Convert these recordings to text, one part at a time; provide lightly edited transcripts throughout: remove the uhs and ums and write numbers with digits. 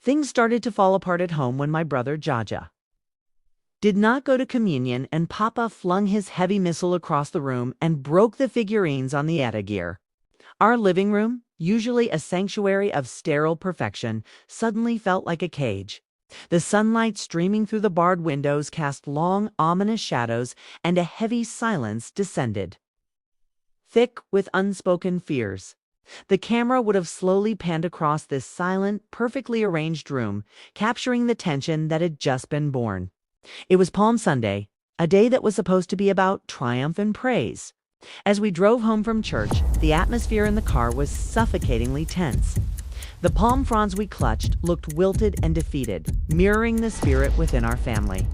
Things started to fall apart at home when my brother Jaja did not go to communion, and Papa flung his heavy missile across the room and broke the figurines on the adichie. Our living room, usually a sanctuary of sterile perfection, suddenly felt like a cage. The sunlight streaming through the barred windows cast long, ominous shadows, and a heavy silence descended, thick with unspoken fears. The camera would have slowly panned across this silent, perfectly arranged room, capturing the tension that had just been born. It was Palm Sunday, a day that was supposed to be about triumph and praise. As we drove home from church, the atmosphere in the car was suffocatingly tense. The palm fronds we clutched looked wilted and defeated, mirroring the spirit within our family.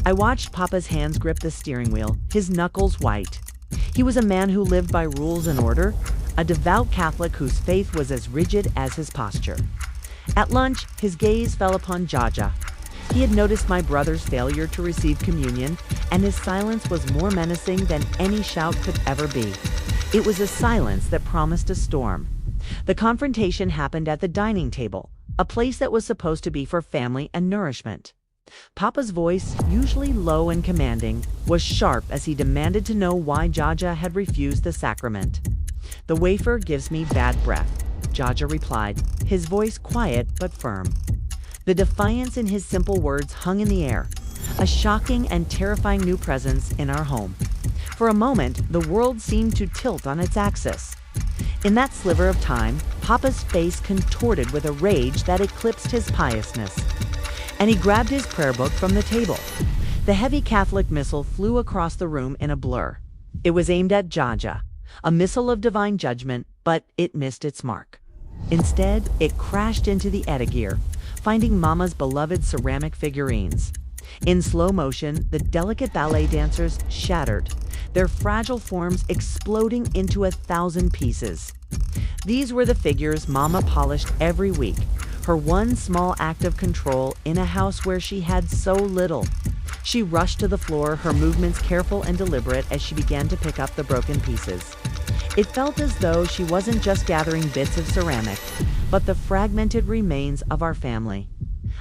I watched Papa's hands grip the steering wheel, his knuckles white. He was a man who lived by rules and order, a devout Catholic whose faith was as rigid as his posture. At lunch, his gaze fell upon Jaja. He had noticed my brother's failure to receive communion, and his silence was more menacing than any shout could ever be. It was a silence that promised a storm. The confrontation happened at the dining table, a place that was supposed to be for family and nourishment. Papa's voice, usually low and commanding, was sharp as he demanded to know why Jaja had refused the sacrament. "The wafer gives me bad breath," Jaja replied, his voice quiet but firm. The defiance in his simple words hung in the air, a shocking and terrifying new presence in our home. For a moment, the world seemed to tilt on its axis. In that sliver of time, Papa's face contorted with a rage that eclipsed his piousness, and he grabbed his prayer book from the table. The heavy Catholic missile flew across the room in a blur. It was aimed at Jaja, a missile of divine judgment, but it missed its mark. Instead, it crashed into the adichie, finding Mama's beloved ceramic figurines. In slow motion, the delicate ballet dancers shattered, their fragile forms exploding into 1,000 pieces. These were the figures Mama polished every week, her one small act of control in a house where she had so little. She rushed to the floor, her movements careful and deliberate as she began to pick up the broken pieces. It felt as though she wasn't just gathering bits of ceramic, but the fragmented remains of our family.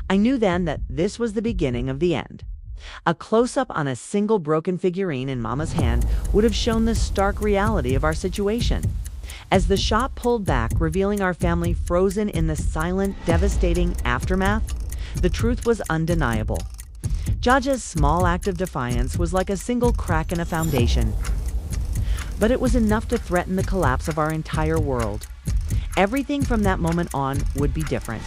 I knew then that this was the beginning of the end. A close-up on a single broken figurine in Mama's hand would have shown the stark reality of our situation. As the shot pulled back, revealing our family frozen in the silent, devastating aftermath, the truth was undeniable. Jaja's small act of defiance was like a single crack in a foundation, but it was enough to threaten the collapse of our entire world. Everything from that moment on would be different.